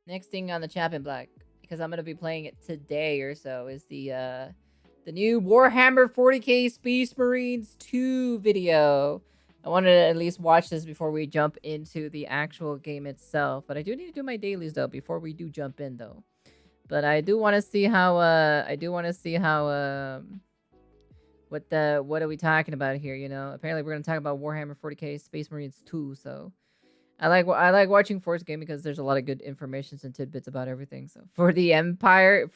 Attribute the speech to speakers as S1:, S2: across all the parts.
S1: Next thing on the Chapin Black, because I'm gonna be playing it today or so, is the new Warhammer 40k Space Marines 2 video. I wanted to at least watch this before we jump into the actual game itself. But I do need to do my dailies though before we do jump in though. But I do want to see how what are we talking about here, you know? Apparently we're going to talk about Warhammer 40k Space Marines 2, so I like watching Force Game because there's a lot of good informations and tidbits about everything. So for the Empire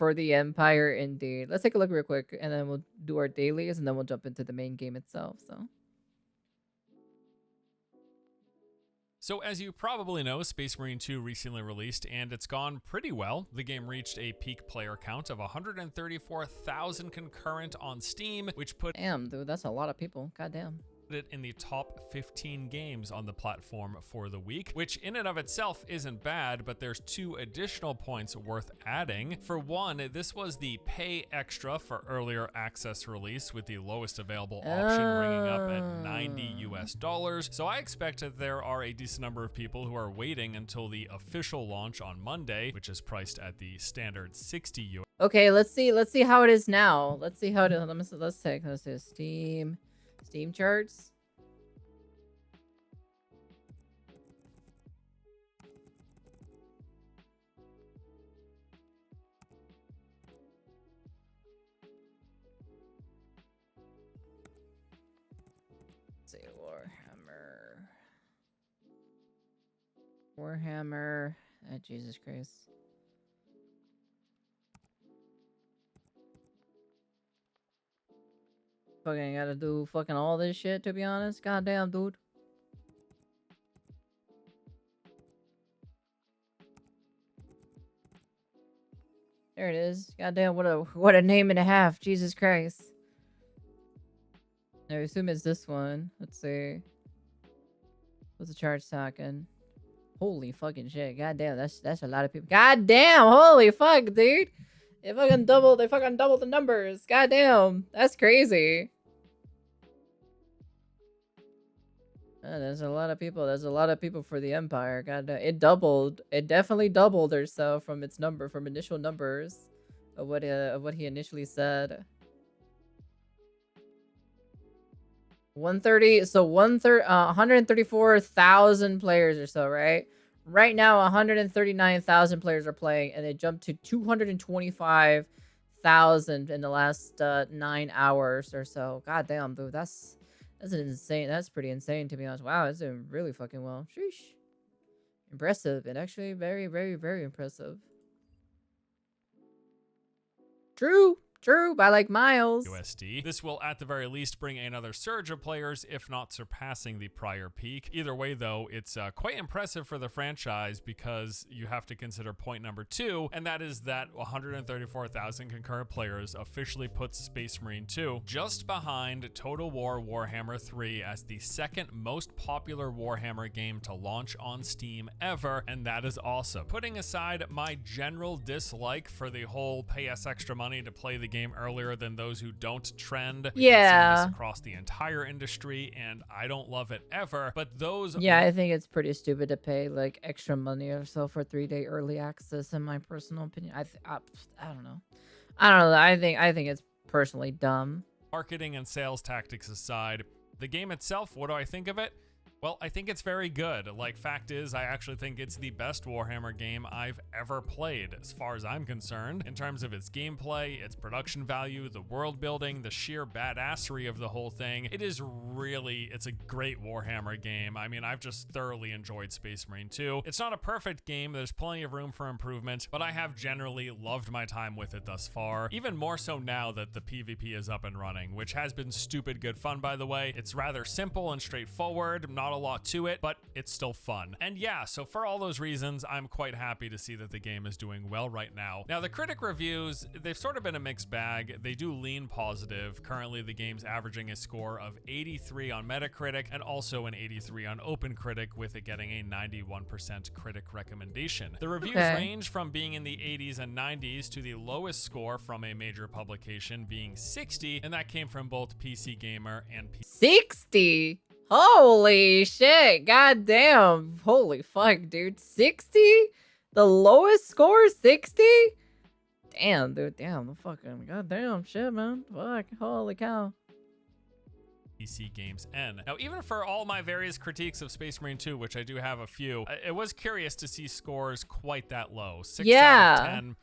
S1: indeed. Let's take a look real quick and then we'll do our dailies and then we'll jump into the main game itself.
S2: So as you probably know, Space Marine 2 recently released and it's gone pretty well. The game reached a peak player count of 134,000 concurrent on Steam, which put
S1: Damn, dude, that's a lot of people. Goddamn.
S2: it in the top 15 games on the platform for the week, which in and of itself isn't bad, but there's 2 additional points worth adding. For one, this was the pay extra for earlier access release with the lowest available option ringing up at $90 US. So I expect that there are a decent number of people who are waiting until the official launch on Monday, which is priced at the standard $60 US.
S1: Okay, let's see how it is now. Let's see how it is. Let's see Steam charts. Let's see, Warhammer. Oh, Jesus Christ. Fucking gotta do fucking all this shit, to be honest. Goddamn, dude. There it is. Goddamn, what a name and a half. Jesus Christ. I assume it's this one. Let's see. What's the charge talking? Holy fucking shit. Goddamn, that's a lot of people. Goddamn, holy fuck, dude. They fucking doubled the numbers. Goddamn. That's crazy. There's a lot of people. There's a lot of people for the Empire. God, it doubled. It definitely doubled or so from its number, from initial numbers of what he initially said. 130. So 134,000 players or so, right? Right now, 139,000 players are playing, and it jumped to 225,000 in the last 9 hours or so. God damn, dude, that's insane. That's pretty insane, to be honest. Wow, it's doing really fucking well. Sheesh. Impressive. And actually very, very, very impressive. True. True, by like miles.
S2: USD. This will at the very least bring another surge of players, if not surpassing the prior peak. Either way though, it's quite impressive for the franchise because you have to consider point number 2, and that is that 134,000 concurrent players officially puts Space Marine 2 just behind Total War Warhammer 3 as the second most popular Warhammer game to launch on Steam ever, and that is awesome. Putting aside my general dislike for the whole pay us extra money to play the game earlier than those who don't trend.
S1: Yeah.
S2: We've seen this across the entire industry, and I don't love it ever. But those,
S1: yeah, I think it's pretty stupid to pay like extra money or so for 3-day early access. In my personal opinion, I don't know. I think it's personally dumb.
S2: Marketing and sales tactics aside, the game itself, what do I think of it? Well, I think it's very good. Like, fact is, I actually think it's the best Warhammer game I've ever played, as far as I'm concerned, in terms of its gameplay, its production value, the world building, the sheer badassery of the whole thing. It's a great Warhammer game. I mean, I've just thoroughly enjoyed Space Marine 2. It's not a perfect game, there's plenty of room for improvement, but I have generally loved my time with it thus far, even more so now that the PvP is up and running, which has been stupid good fun, by the way. It's rather simple and straightforward, not a lot to it, but it's still fun. And yeah, so for all those reasons, I'm quite happy to see that the game is doing well right now. Now, the critic reviews, they've sort of been a mixed bag. They do lean positive. Currently, the game's averaging a score of 83 on Metacritic and also an 83 on OpenCritic, with it getting a 91% critic recommendation. The reviews range from being in the 80s and 90s to the lowest score from a major publication being 60, and that came from both PC Gamer and
S1: 60? Holy shit. God damn. Holy fuck, dude. 60? The lowest score, 60? Damn, dude. Damn, the fucking goddamn shit, man. Fuck, holy cow.
S2: PC games N. Now, even for all my various critiques of Space Marine 2, which I do have a few, it was curious to see scores quite that low. 6 out of 10.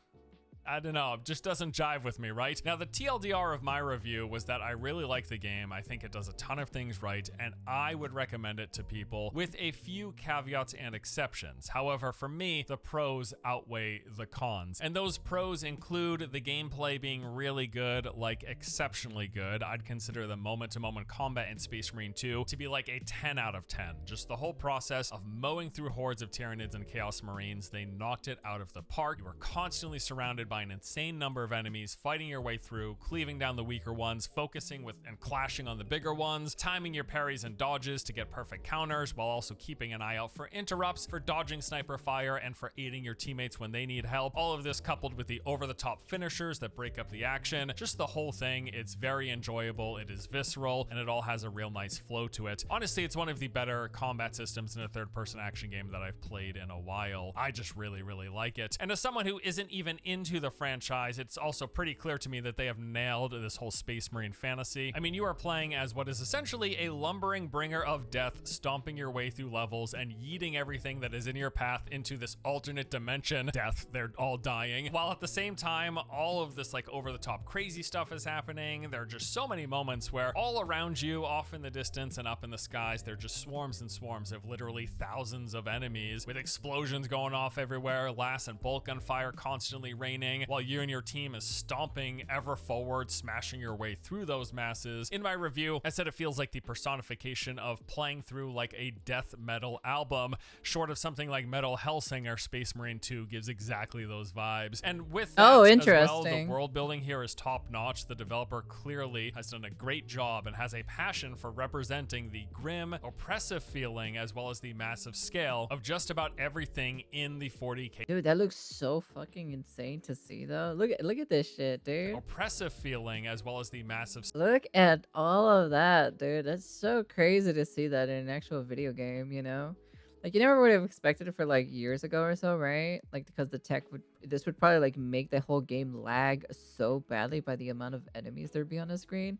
S2: I don't know, it just doesn't jive with me, right? Now, the TLDR of my review was that I really like the game. I think it does a ton of things right, and I would recommend it to people with a few caveats and exceptions. However, for me, the pros outweigh the cons. And those pros include the gameplay being really good, like exceptionally good. I'd consider the moment-to-moment combat in Space Marine 2 to be like a 10 out of 10. Just the whole process of mowing through hordes of Tyranids and Chaos Marines, they knocked it out of the park. You were constantly surrounded by an insane number of enemies, fighting your way through, cleaving down the weaker ones, focusing with and clashing on the bigger ones, timing your parries and dodges to get perfect counters, while also keeping an eye out for interrupts, for dodging sniper fire, and for aiding your teammates when they need help. All of this coupled with the over-the-top finishers that break up the action. Just the whole thing, it's very enjoyable, it is visceral, and it all has a real nice flow to it. Honestly, it's one of the better combat systems in a third-person action game that I've played in a while. I just really, really like it. And as someone who isn't even into the franchise, it's also pretty clear to me that they have nailed this whole Space Marine fantasy. I mean, you are playing as what is essentially a lumbering bringer of death, stomping your way through levels and yeeting everything that is in your path into this alternate dimension. Death, they're all dying. While at the same time, all of this like over-the-top crazy stuff is happening. There are just so many moments where all around you, off in the distance and up in the skies, there are just swarms and swarms of literally thousands of enemies with explosions going off everywhere, lass and bolt gunfire constantly raining, while you and your team is stomping ever forward, smashing your way through those masses. In my review, I said it feels like the personification of playing through like a death metal album. Short of something like Metal Hellsinger, Space Marine 2 gives exactly those vibes. And with that as well, the world building here is top notch. The developer clearly has done a great job and has a passion for representing the grim, oppressive feeling as well as the massive scale of just about everything in the 40K.
S1: Dude, that looks so fucking insane to see though. Look at this shit, dude.
S2: Oppressive feeling as well as the massive.
S1: Look at all of that, dude. That's so crazy to see that in an actual video game, you know? Like you never would have expected it for like years ago or so, right? Like because the tech this would probably like make the whole game lag so badly by the amount of enemies there'd be on the screen.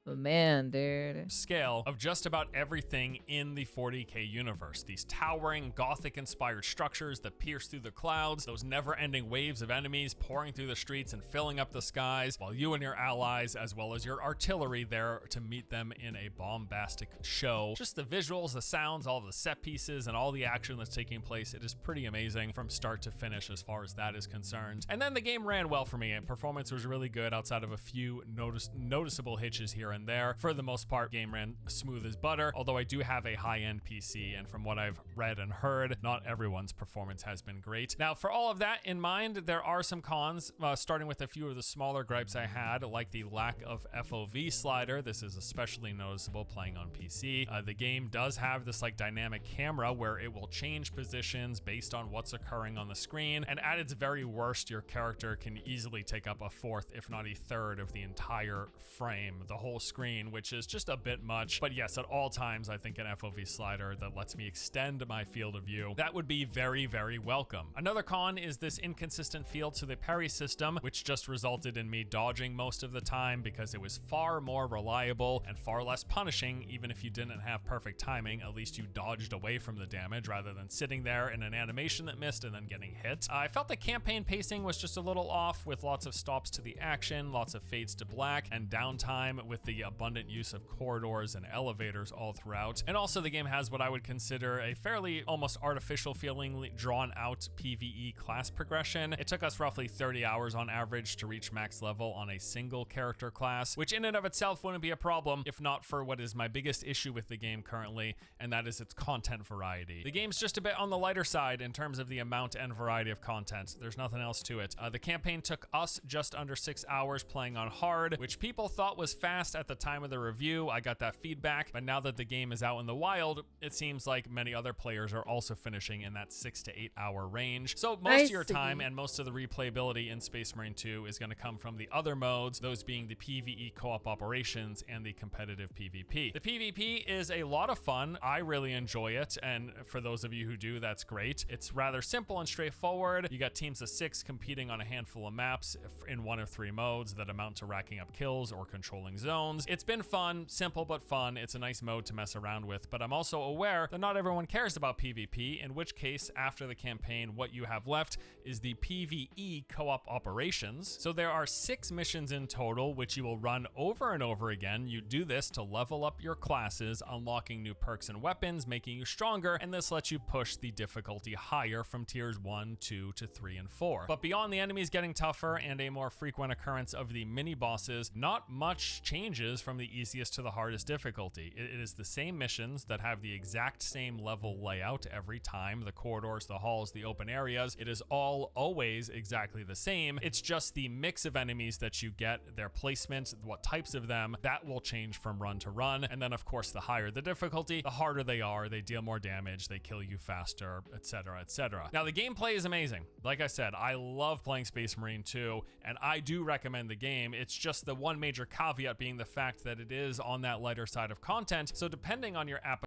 S1: But man, dude.
S2: Scale of just about everything in the 40K universe. These towering, gothic-inspired structures that pierce through the clouds, those never-ending waves of enemies pouring through the streets and filling up the skies, while you and your allies, as well as your artillery there to meet them in a bombastic show. Just the visuals, the sounds, all the set pieces, and all the action that's taking place, it is pretty amazing from start to finish as far as that is concerned. And then the game ran well for me, and performance was really good outside of a few noticeable hitches here and there. For the most part, game ran smooth as butter, although I do have a high-end PC, and from what I've read and heard, not everyone's performance has been great. Now, for all of that in mind, there are some cons, starting with a few of the smaller gripes I had, like the lack of FOV slider. This is especially noticeable playing on PC. The game does have this like dynamic camera where it will change positions based on what's occurring on the screen, and at its very worst, your character can easily take up a fourth, if not a third, of the entire frame, the whole screen, which is just a bit much. But yes, at all times, I think an FOV slider that lets me extend my field of view, that would be very, very welcome. Another con is this inconsistent feel to the parry system, which just resulted in me dodging most of the time because it was far more reliable and far less punishing. Even if you didn't have perfect timing, at least you dodged away from the damage rather than sitting there in an animation that missed and then getting hit. I felt the campaign pacing was just a little off, with lots of stops to the action, lots of fades to black, and downtime with the abundant use of corridors and elevators all throughout. And also the game has what I would consider a fairly almost artificial feeling drawn out PvE class progression. It took us roughly 30 hours on average to reach max level on a single character class, which in and of itself wouldn't be a problem if not for what is my biggest issue with the game currently, and that is its content variety. The game's just a bit on the lighter side in terms of the amount and variety of content. There's nothing else to it. The campaign took us just under 6 hours playing on hard, which people thought was fast honest, at the time of the review, I got that feedback, but now that the game is out in the wild, it seems like many other players are also finishing in that 6 to 8 hour range. So most of your time and most of the replayability in Space Marine 2 is going to come from the other modes, those being the PvE co-op operations and the competitive PvP. The PvP is a lot of fun. I really enjoy it, and for those of you who do, that's great. It's rather simple and straightforward. You got teams of 6 competing on a handful of maps in one of 3 modes that amount to racking up kills or controlling zones. It's been fun, simple but fun. It's a nice mode to mess around with, but I'm also aware that not everyone cares about PvP, in which case, after the campaign, what you have left is the PvE co-op operations. So there are 6 missions in total, which you will run over and over again. You do this to level up your classes, unlocking new perks and weapons, making you stronger, and this lets you push the difficulty higher from tiers 1, 2 to 3 and 4. But beyond the enemies getting tougher and a more frequent occurrence of the mini bosses, not much changes from the easiest to the hardest difficulty. It is the same missions that have the exact same level layout every time. The corridors, the halls, the open areas, it is all always exactly the same. It's just the mix of enemies that you get, their placement, what types of them, that will change from run to run. And then of course, the higher the difficulty, the harder they are, they deal more damage, they kill you faster, etc, etc. Now the gameplay is amazing. Like I said, I love playing Space Marine 2, and I do recommend the game. It's just the one major caveat being the fact that it is on that lighter side of content. So depending on your app.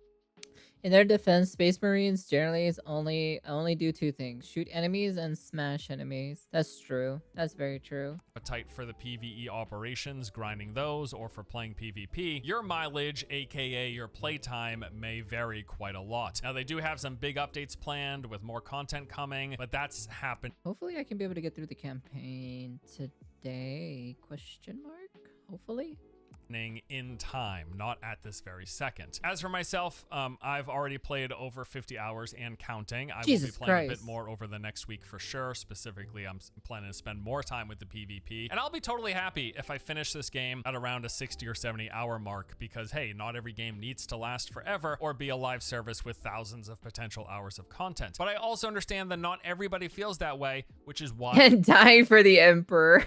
S1: In their defense, Space Marines generally only do 2 things: shoot enemies and smash enemies. That's true. That's very true.
S2: Appetite for the PvE operations, grinding those, or for playing PvP, your mileage, aka your playtime, may vary quite a lot. Now they do have some big updates planned with more content coming, but that's happened.
S1: Hopefully I can be able to get through the campaign today, question mark? Hopefully.
S2: In time, not at this very second. As for myself, I've already played over 50 hours and counting. I will be playing a bit more over the next week for sure. Specifically, I'm planning to spend more time with the PvP, and I'll be totally happy if I finish this game at around a 60 or 70 hour mark, because hey, not every game needs to last forever or be a live service with thousands of potential hours of content. But I also understand that not everybody feels that way, which is why
S1: and dying for the Emperor.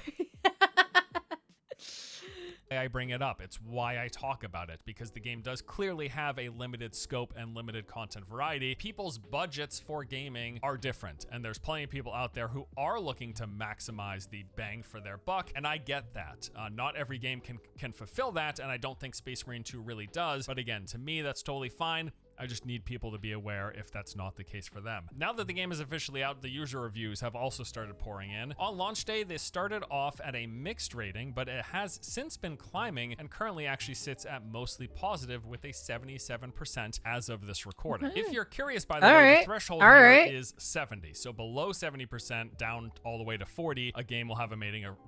S2: I bring it up. It's why I talk about it, because the game does clearly have a limited scope and limited content variety. People's budgets for gaming are different, and there's plenty of people out there who are looking to maximize the bang for their buck, and I get that. Not every game can fulfill that, and I don't think Space Marine 2 really does, but again, to me, that's totally fine. I just need people to be aware if that's not the case for them. Now that the game is officially out, the user reviews have also started pouring in. On launch day, they started off at a mixed rating, but it has since been climbing and currently actually sits at mostly positive with a 77% as of this recording. If you're curious, by the way, the threshold here is 70. So below 70%, down all the way to 40, a game will have a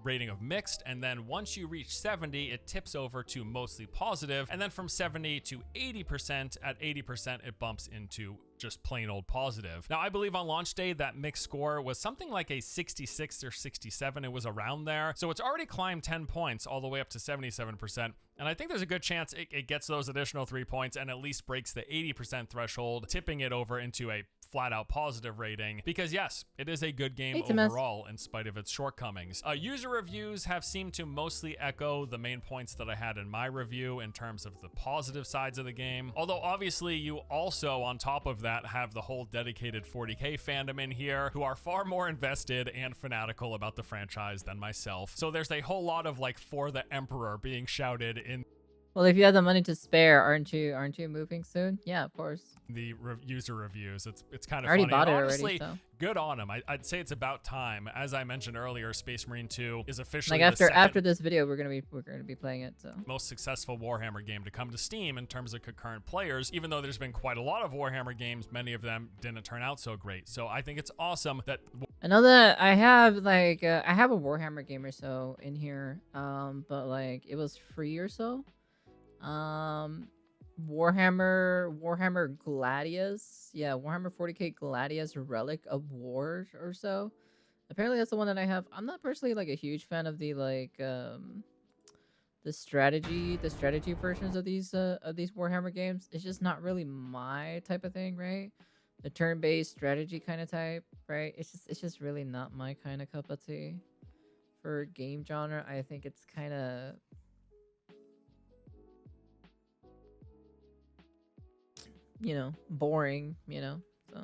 S2: rating of mixed, and then once you reach 70, it tips over to mostly positive, and then from 70 to 80%, at 80%, it bumps into just plain old positive. Now, I believe on launch day, that mixed score was something like a 66 or 67. It was around there. So it's already climbed 10 points all the way up to 77%. And I think there's a good chance it gets those additional 3 points and at least breaks the 80% threshold, tipping it over into a flat out positive rating, because yes, it is a good game overall in spite of its shortcomings. User reviews have seemed to mostly echo the main points that I had in my review in terms of the positive sides of the game. Although obviously you also, on top of that, have the whole dedicated 40k fandom in here who are far more invested and fanatical about the franchise than myself. So there's a whole lot of like "for the Emperor" being shouted in.
S1: Well, if you have the money to spare, aren't you moving soon? Yeah, of course.
S2: The user reviews, it's kind of
S1: I already
S2: funny.
S1: bought it
S2: Honestly,
S1: already, so.
S2: Good on them. I'd say it's about time. As I mentioned earlier, Space Marine 2 is officially
S1: like
S2: the
S1: after this video, we're gonna be playing it. So
S2: most successful Warhammer game to come to Steam in terms of concurrent players. Even though there's been quite a lot of Warhammer games, many of them didn't turn out so great. So I think it's awesome that.
S1: I know that I have like I have a Warhammer game or so in here, but like it was free or so. Warhammer Gladius. Yeah, Warhammer 40k Gladius Relic of War or so. Apparently that's the one that I have. I'm not personally like a huge fan of the like the strategy versions of these Warhammer games. It's just not really my type of thing, right? The turn-based strategy kind of type, right? It's just really not my kind of cup of tea for game genre. I think it's kind of boring, so.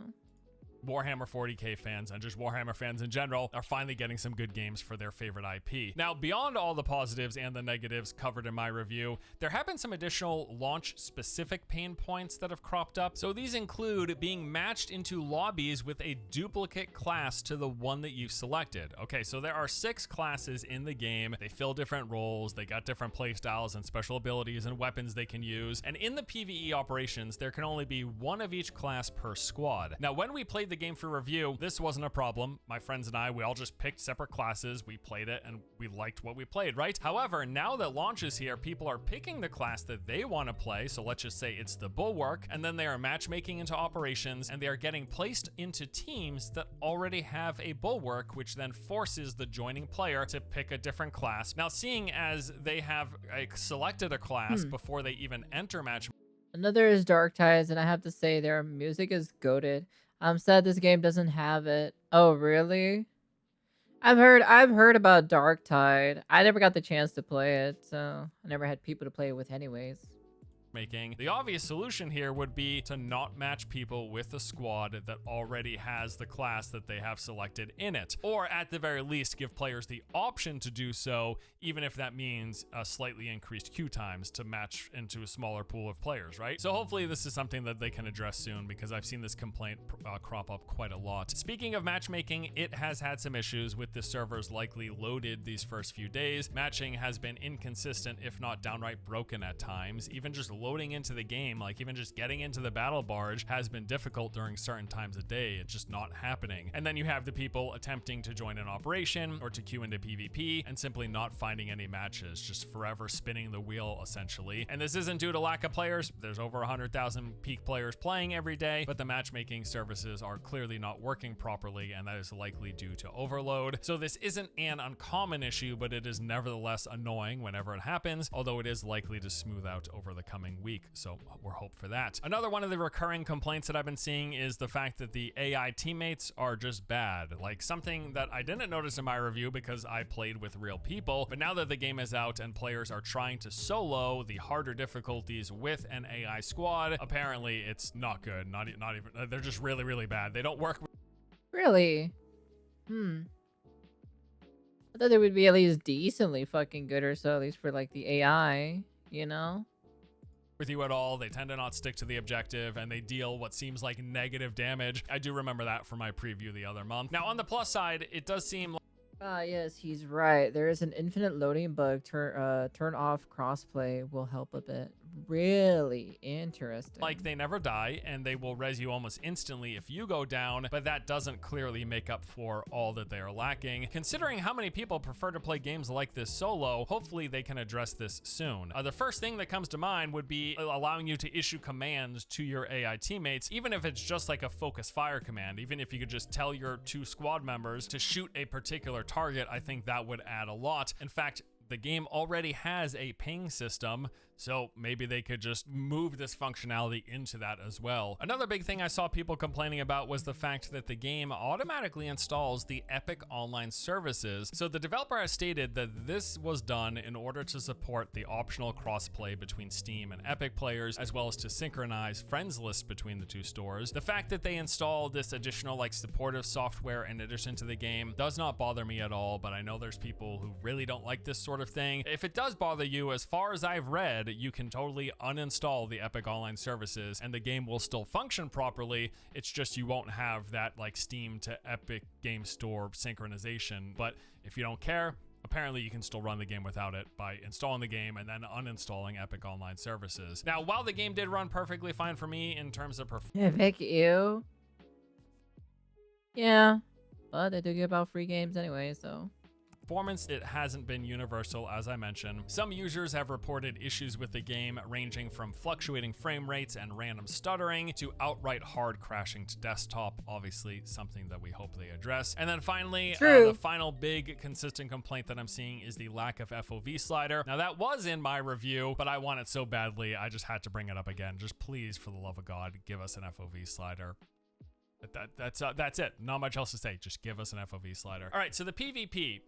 S2: Warhammer 40k fans and just Warhammer fans in general are finally getting some good games for their favorite IP. Now, beyond all the positives and the negatives covered in my review, there have been some additional launch-specific pain points that have cropped up. So these include being matched into lobbies with a duplicate class to the one that you've selected. Okay, so there are 6 classes in the game. They fill different roles, they got different playstyles and special abilities and weapons they can use. And in the PvE operations, there can only be one of each class per squad. Now, when we played the game for review, this wasn't a problem. My friends and I, we all just picked separate classes, we played it, and we liked what we played, right? However, now that launch is here, people are picking the class that they want to play, so let's just say it's the Bulwark, and then they are matchmaking into operations, and they are getting placed into teams that already have a Bulwark, which then forces the joining player to pick a different class. Now, seeing as they have selected a class before they even enter match.
S1: Another is Dark Tides, and I have to say their music is goated. I'm sad this game doesn't have it. Oh, really? I've heard about Dark Tide. I never got the chance to play it, so I never had people to play it with anyways.
S2: Making. The obvious solution here would be to not match people with a squad that already has the class that they have selected in it, or at the very least give players the option to do so, even if that means a slightly increased queue times to match into a smaller pool of players, right? So hopefully this is something that they can address soon, because I've seen this complaint crop up quite a lot. Speaking of matchmaking, it has had some issues with the servers likely loaded these first few days. Matching has been inconsistent, if not downright broken at times. Even just loading into the game, like even just getting into the battle barge, has been difficult during certain times of day. It's just not happening. And then you have the people attempting to join an operation or to queue into PvP and simply not finding any matches, just forever spinning the wheel essentially. And this isn't due to lack of players. There's over 100,000 peak players playing every day, but the matchmaking services are clearly not working properly, and that is likely due to overload. So this isn't an uncommon issue, but it is nevertheless annoying whenever it happens, although it is likely to smooth out over the coming week, so we're hope for that. Another one of the recurring complaints that I've been seeing is the fact that the AI teammates are just bad. Like something that I didn't notice in my review because I played with real people, but now that the game is out and players are trying to solo the harder difficulties with an AI squad, apparently it's not good. Not even, they're just really, really bad. They don't work.
S1: Really? I thought they would be at least decently fucking good or so, at least for like the AI,
S2: with you at all. They tend to not stick to the objective, and they deal what seems like negative damage. I do remember that from my preview the other month. Now, on the plus side, it does seem like
S1: yes, he's right. There is an infinite loading bug. Turn off crossplay will help a bit. Really interesting.
S2: like they never die, and they will res you almost instantly if you go down, but that doesn't clearly make up for all that they are lacking. Considering how many people prefer to play games like this solo, hopefully they can address this soon. The first thing that comes to mind would be allowing you to issue commands to your AI teammates, even if it's just like a focus fire command. Even if you could just tell your 2 squad members to shoot a particular target, I think that would add a lot. In fact, the game already has a ping system, so maybe they could just move this functionality into that as well. Another big thing I saw people complaining about was the fact that the game automatically installs the Epic Online services. So the developer has stated that this was done in order to support the optional crossplay between Steam and Epic players, as well as to synchronize friends lists between the 2 stores. The fact that they installed this additional supportive software in addition to the game does not bother me at all, but I know there's people who really don't like this sort of thing. If it does bother you, as far as I've read, you can totally uninstall the Epic Online services and the game will still function properly. It's just you won't have that Steam to Epic Game Store synchronization. But if you don't care, apparently you can still run the game without it by installing the game and then uninstalling Epic Online services. Now, while the game did run perfectly fine for me in terms of
S1: Epic, ew. Yeah, but they do give out free games anyway, so
S2: performance, it hasn't been universal, as I mentioned. Some users have reported issues with the game ranging from fluctuating frame rates and random stuttering to outright hard crashing to desktop, obviously something that we hope they address. And then finally, the final big consistent complaint that I'm seeing is the lack of FOV slider. Now that was in my review, but I want it so badly, I just had to bring it up again. Just please, for the love of God, give us an FOV slider. That's it. Not much else to say. Just give us an FOV slider. All right, so the PvP.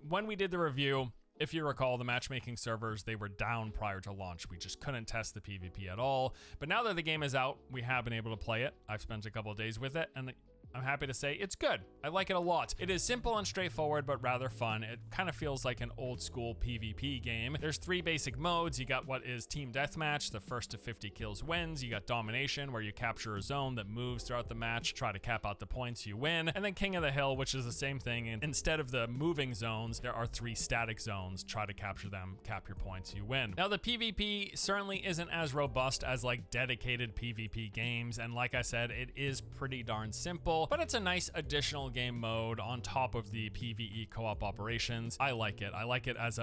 S2: When we did the review, If you recall, the matchmaking servers, they were down prior to launch. We just couldn't test the PvP at all. But now that the game is out, we have been able to play it. I've spent a couple of days with it, and I'm happy to say it's good. I like it a lot. It is simple and straightforward, but rather fun. It kind of feels like an old school PvP game. There's 3 basic modes. You got what is Team Deathmatch, the first to 50 kills wins. You got Domination, where you capture a zone that moves throughout the match, try to cap out the points, you win. And then King of the Hill, which is the same thing. And instead of the moving zones, there are 3 static zones. Try to capture them, cap your points, you win. Now the PvP certainly isn't as robust as like dedicated PvP games. And like I said, it is pretty darn simple. But it's a nice additional game mode on top of the PvE co-op operations. I like it. I like it as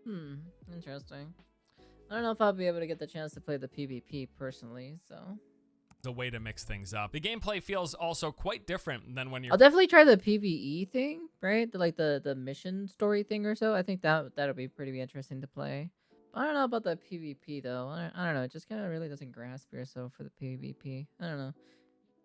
S1: Interesting. I don't know if I'll be able to get the chance to play the PvP personally, so
S2: the way to mix things up. The gameplay feels also quite different than when you're
S1: I'll definitely try the PvE thing, right? The mission story thing or so. I think that'll be pretty interesting to play. I don't know about the PvP though. I don't know. It just kind of really doesn't grasp me or so for the PvP. I don't know.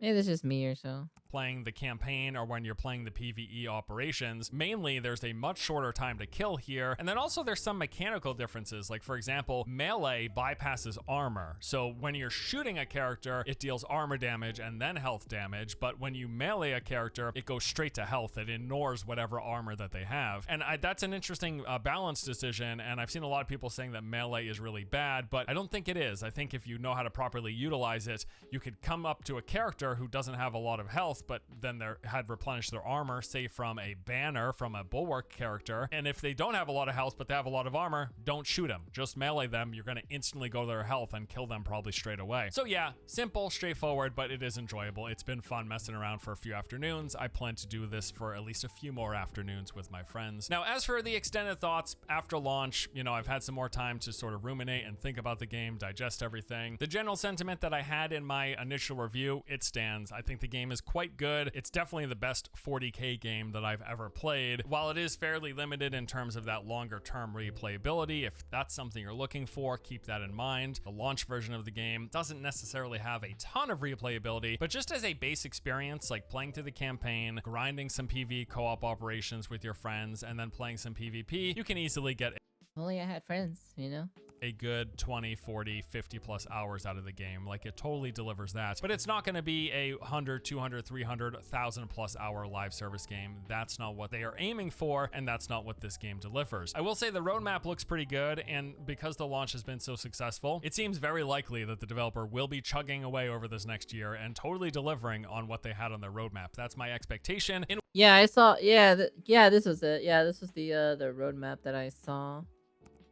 S1: Maybe that's just me or so.
S2: Playing the campaign or when you're playing the PvE operations, mainly there's a much shorter time to kill here. And then also there's some mechanical differences. Like for example, melee bypasses armor. So when you're shooting a character, it deals armor damage and then health damage. But when you melee a character, it goes straight to health. It ignores whatever armor that they have. And that's an interesting balance decision. And I've seen a lot of people saying that melee is really bad, but I don't think it is. I think if you know how to properly utilize it, you could come up to a character who doesn't have a lot of health, but then they had replenished their armor, say from a banner, from a bulwark character. And if they don't have a lot of health, but they have a lot of armor, don't shoot them. Just melee them. You're going to instantly go to their health and kill them probably straight away. So yeah, simple, straightforward, but it is enjoyable. It's been fun messing around for a few afternoons. I plan to do this for at least a few more afternoons with my friends. Now, as for the extended thoughts after launch, you know, I've had some more time to sort of ruminate and think about the game, digest everything. The general sentiment that I had in my initial review, it stands. I think the game is quite good. It's definitely the best 40K game that I've ever played. While it is fairly limited in terms of that longer term replayability, if that's something you're looking for, keep that in mind. The launch version of the game doesn't necessarily have a ton of replayability, but just as a base experience, like playing through the campaign, grinding some PvE co-op operations with your friends, and then playing some PvP, you can easily get
S1: If only I had friends, you know?
S2: a good 20, 40, 50 plus hours out of the game. Like it totally delivers that, but it's not going to be a 100, 200, 300, 1,000 plus hour live service game. That's not what they are aiming for, and that's not what this game delivers. I will say the roadmap looks pretty good, and because the launch has been so successful, it seems very likely that the developer will be chugging away over this next year and totally delivering on what they had on their roadmap. That's my expectation.
S1: Yeah, I saw. Yeah, this was it. Yeah, this was the roadmap that I saw.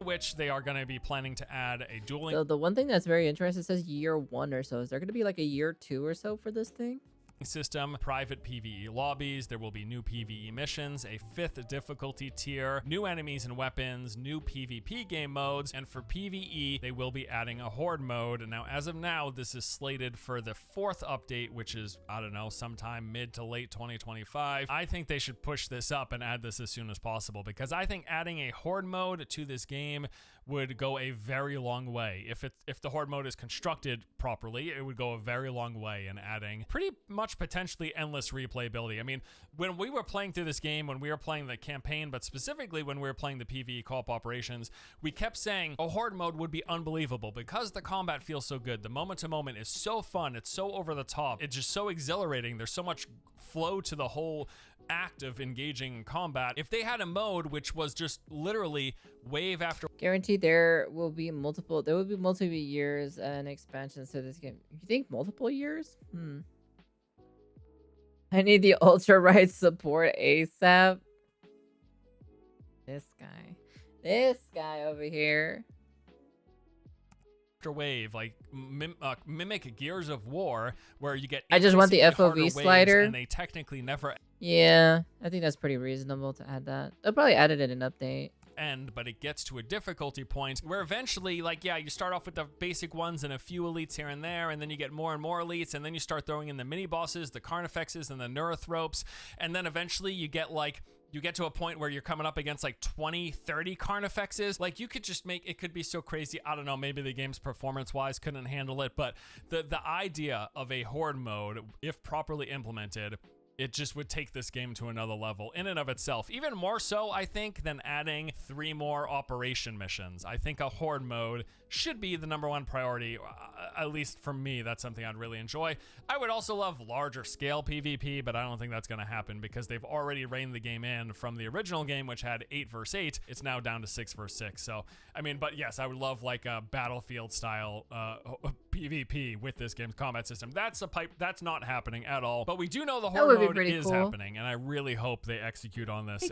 S2: Which they are going to be planning to add a dueling.
S1: So the one thing that's very interesting, it says year 1 or so. Is there going to be like a year 2 or so for this thing?
S2: System, private PvE lobbies, there will be new PvE missions, a 5th difficulty tier, new enemies and weapons, new PvP game modes, and for PvE, they will be adding a horde mode. And now, as of now, this is slated for the 4th update, which is, I don't know, sometime mid to late 2025. I think they should push this up and add this as soon as possible, because I think adding a horde mode to this game would go a very long way. If the horde mode is constructed properly, it would go a very long way in adding pretty much potentially endless replayability. I mean, when we were playing through this game, when we were playing the campaign, but specifically when we were playing the PvE co-op operations, we kept saying a horde mode would be unbelievable because the combat feels so good. The moment to moment is so fun. It's so over the top. It's just so exhilarating. There's so much flow to the whole act of engaging in combat. If they had a mode which was just literally wave after
S1: Guaranteed there will be multiple years and expansions to this game. You think multiple years? I need the ultra right support ASAP. This guy over here.
S2: wave, like mimic Gears of War, where you get
S1: I just want the FOV slider,
S2: and they technically never
S1: Yeah, I think that's pretty reasonable to add that. They'll probably add it in an update.
S2: end, but it gets to a difficulty point where eventually, like, yeah, you start off with the basic ones and a few elites here and there, and then you get more and more elites, and then you start throwing in the mini bosses, the Carnifexes and the Neurothropes, and then eventually you get to a point where you're coming up against like 20, 30 Carnifexes. Like, you could just make, it could be so crazy. I don't know, maybe the game's performance-wise couldn't handle it, but the idea of a horde mode, if properly implemented, it just would take this game to another level in and of itself. Even more so, I think, than adding 3 more operation missions. I think a horde mode should be the #1 priority. At least for me, that's something I'd really enjoy. I would also love larger scale PvP, but I don't think that's going to happen because they've already reined the game in from the original game, which had 8 versus 8. It's now down to 6 versus 6. So, I mean, but yes, I would love like a Battlefield style PvP with this game's combat system. That's not happening at all. But we do know the horde mode is happening, and I really hope they execute on this.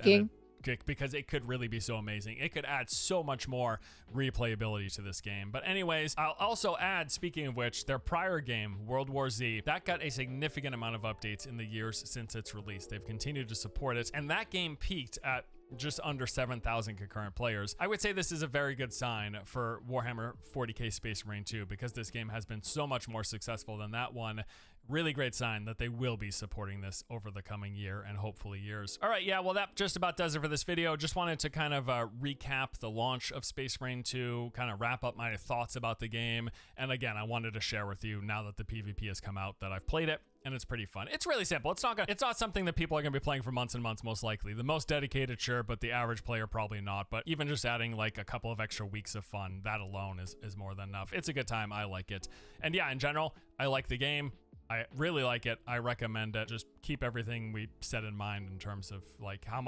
S2: Because it could really be so amazing. It could add so much more replayability to this game. But anyways, I'll also add, speaking of which, their prior game, World War Z, that got a significant amount of updates in the years since its release. They've continued to support it, and that game peaked at just under 7,000 concurrent players. I would say this is a very good sign for Warhammer 40k Space Marine 2 because this game has been so much more successful than that one. Really great sign that they will be supporting this over the coming year and hopefully years. All right, yeah, well, that just about does it for this video. Just wanted to kind of recap the launch of Space Marine 2, kind of wrap up my thoughts about the game. And again, I wanted to share with you now that the PvP has come out that I've played it. And it's pretty fun. It's really simple. It's not something that people are going to be playing for months and months, most likely. The most dedicated, sure, but the average player probably not. But even just adding like a couple of extra weeks of fun, that alone is more than enough. It's a good time. I like it. And yeah, in general, I like the game. I really like it. I recommend it. Just keep everything we set in mind in terms of like how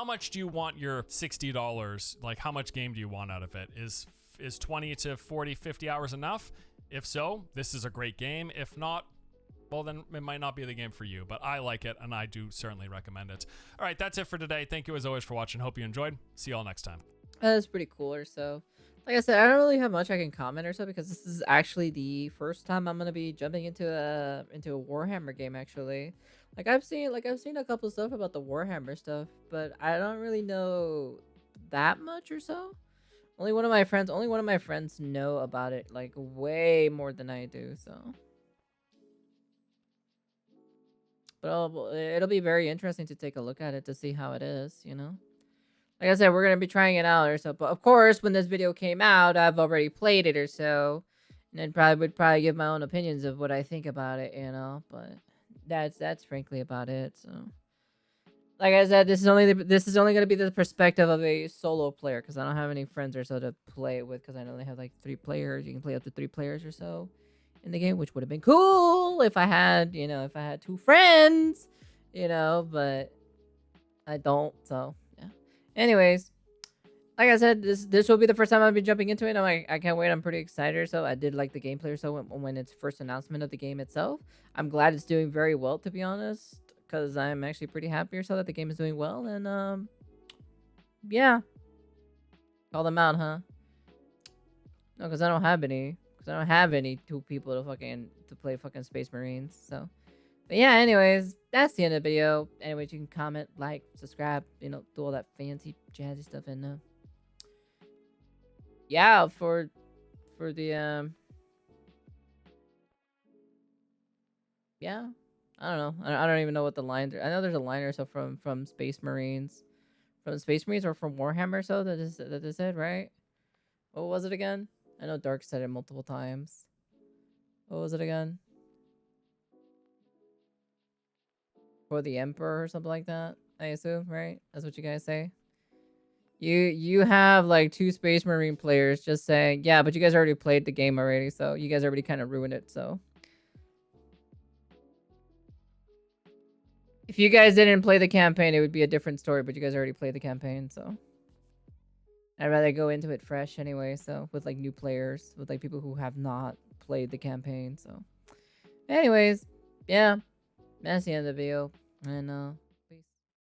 S2: much do you want your $60? Like how much game do you want out of it? Is 20 to 40, 50 hours enough? If so, this is a great game. If not, well, then it might not be the game for you, but I like it and I do certainly recommend it. All right, that's it for today. Thank you as always for watching. Hope you enjoyed. See you all next time.
S1: That's pretty cool or so. Like I said, I don't really have much I can comment or so because this is actually the first time I'm gonna be jumping into a Warhammer game actually. I've seen a couple stuff about the Warhammer stuff, but I don't really know that much or so. Only one of my friends know about it like way more than I do, so. But it'll be very interesting to take a look at it to see how it is, you know. Like I said, we're gonna be trying it out or so. But of course, when this video came out, I've already played it or so, and then would give my own opinions of what I think about it, you know. But that's frankly about it. So, like I said, this is only gonna be the perspective of a solo player because I don't have any friends or so to play it with because I know they have like 3 players. You can play up to 3 players or so in the game, which would have been cool if I had 2 friends, you know. But I don't, so. Anyways, like I said, this will be the first time I'll be jumping into it. I can't wait. I'm pretty excited. So I did like the gameplay or so when its first announcement of the game itself. I'm glad it's doing very well, to be honest, because I'm actually pretty happy or so that the game is doing well. And yeah, call them out, huh? No, because I don't have any. Because I don't have any 2 people to play fucking Space Marines. So. But yeah, anyways, that's the end of the video. Anyways, you can comment, like, subscribe, you know, do all that fancy, jazzy stuff. And, yeah, for the, yeah, I don't know. I don't even know what the lines are. I know there's a line or so from Space Marines. From Space Marines or from Warhammer or so that they said, right? What was it again? I know Dark said it multiple times. What was it again? For the Emperor or something like that, I assume, right? That's what you guys say. You have like 2 Space Marine players just saying, yeah, but you guys already played the game already, so you guys already kind of ruined it. So if you guys didn't play the campaign, it would be a different story, but you guys already played the campaign, so I'd rather go into it fresh anyway. So with like new players, with like people who have not played the campaign. So anyways, yeah. That's the end of the video, and